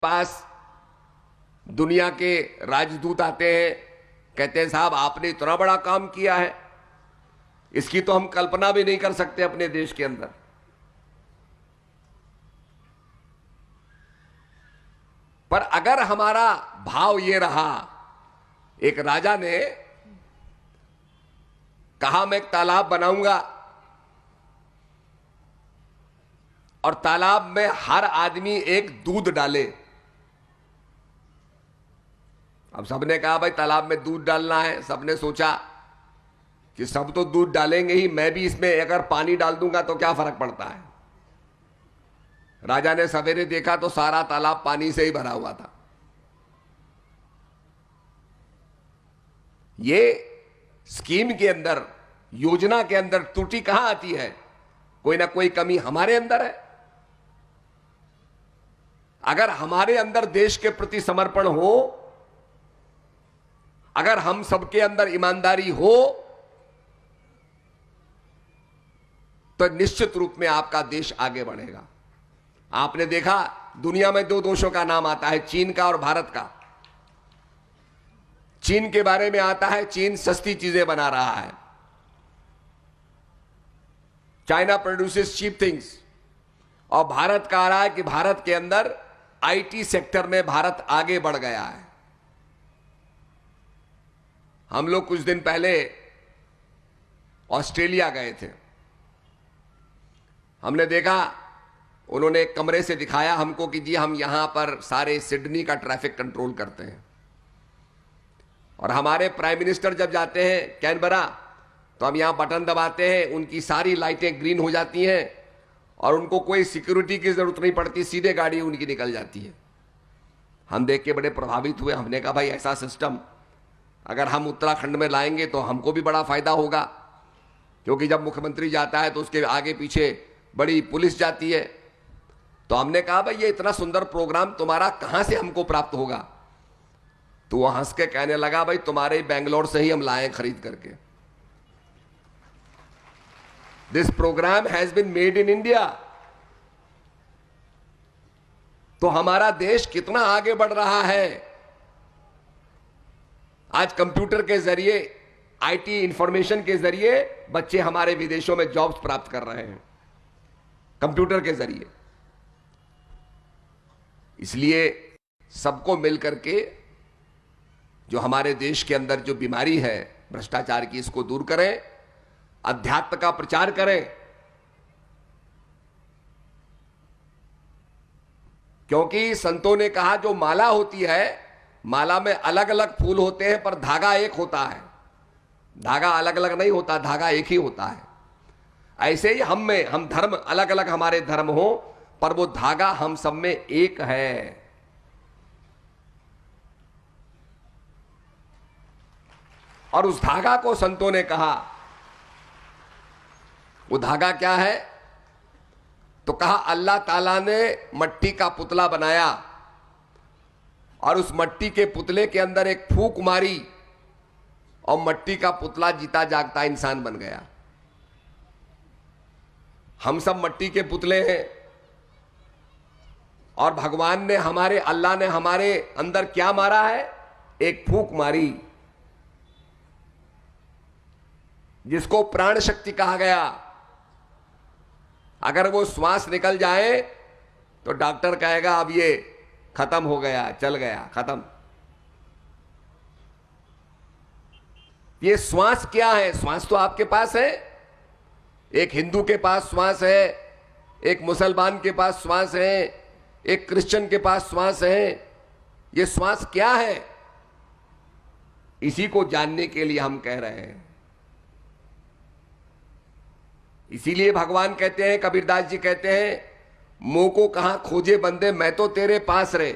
पास दुनिया के राजदूत आते हैं, कहते हैं साहब आपने इतना बड़ा काम किया है, इसकी तो हम कल्पना भी नहीं कर सकते अपने देश के अंदर। पर अगर हमारा भाव ये रहा, एक राजा ने कहा मैं एक तालाब बनाऊंगा और तालाब में हर आदमी एक दूध डाले। अब सबने कहा भाई तालाब में दूध डालना है, सबने सोचा कि सब तो दूध डालेंगे ही, मैं भी इसमें अगर पानी डाल दूंगा तो क्या फर्क पड़ता है। राजा ने सवेरे देखा तो सारा तालाब पानी से ही भरा हुआ था। ये स्कीम के अंदर, योजना के अंदर त्रुटि कहां आती है? कोई ना कोई कमी हमारे अंदर है। अगर हमारे अंदर देश के प्रति समर्पण हो, अगर हम सबके अंदर ईमानदारी हो, तो निश्चित रूप में आपका देश आगे बढ़ेगा। आपने देखा दुनिया में दो देशों का नाम आता है, चीन का और भारत का। चीन के बारे में आता है चीन सस्ती चीजें बना रहा है, चाइना प्रोड्यूसेस चीप थिंग्स। और भारत का आ रहा है कि भारत के अंदर आईटी सेक्टर में भारत आगे बढ़ गया है। हम लोग कुछ दिन पहले ऑस्ट्रेलिया गए थे, हमने देखा, उन्होंने एक कमरे से दिखाया हमको कि जी हम यहां पर सारे सिडनी का ट्रैफिक कंट्रोल करते हैं। और हमारे प्राइम मिनिस्टर जब जाते हैं कैनबरा तो हम यहां बटन दबाते हैं, उनकी सारी लाइटें ग्रीन हो जाती हैं और उनको कोई सिक्योरिटी की जरूरत नहीं पड़ती, सीधे गाड़ी उनकी निकल जाती है। हम देख के बड़े प्रभावित हुए। हमने कहा भाई ऐसा सिस्टम अगर हम उत्तराखंड में लाएंगे तो हमको भी बड़ा फायदा होगा, क्योंकि जब मुख्यमंत्री जाता है तो उसके आगे पीछे बड़ी पुलिस जाती है। तो हमने कहा भाई ये इतना सुंदर प्रोग्राम तुम्हारा कहां से हमको प्राप्त होगा? तो वो हंस के कहने लगा भाई तुम्हारे बेंगलोर से ही हम लाए खरीद करके। This program has been made in India. तो हमारा देश कितना आगे बढ़ रहा है। आज कंप्यूटर के जरिए, आईटी इंफॉर्मेशन के जरिए बच्चे हमारे विदेशों में जॉब्स प्राप्त कर रहे हैं, कंप्यूटर के जरिए। इसलिए सबको मिलकर के जो हमारे देश के अंदर जो बीमारी है भ्रष्टाचार की, इसको दूर करें, अध्यात्म का प्रचार करें। क्योंकि संतों ने कहा जो माला होती है, माला में अलग अलग फूल होते हैं पर धागा एक होता है। धागा अलग अलग नहीं होता, धागा एक ही होता है। ऐसे ही हम धर्म अलग अलग हमारे धर्म हो, पर वो धागा हम सब में एक है। और उस धागा को संतों ने कहा, वो धागा क्या है? तो कहा अल्लाह ताला ने मट्टी का पुतला बनाया और उस मट्टी के पुतले के अंदर एक फूंक मारी और मट्टी का पुतला जीता जागता इंसान बन गया। हम सब मट्टी के पुतले हैं और भगवान ने हमारे, अल्लाह ने हमारे अंदर क्या मारा है? एक फूंक मारी, जिसको प्राण शक्ति कहा गया। अगर वो श्वास निकल जाए तो डॉक्टर कहेगा अब ये खत्म हो गया, चल गया, खत्म। ये श्वास क्या है? श्वास तो आपके पास है। एक हिंदू के पास श्वास है, एक मुसलमान के पास श्वास है, एक क्रिश्चियन के पास श्वास है। ये श्वास क्या है? इसी को जानने के लिए हम कह रहे हैं। इसीलिए भगवान कहते हैं, कबीरदास जी कहते हैं, मोह को कहां खोजे बंदे, मैं तो तेरे पास रहे।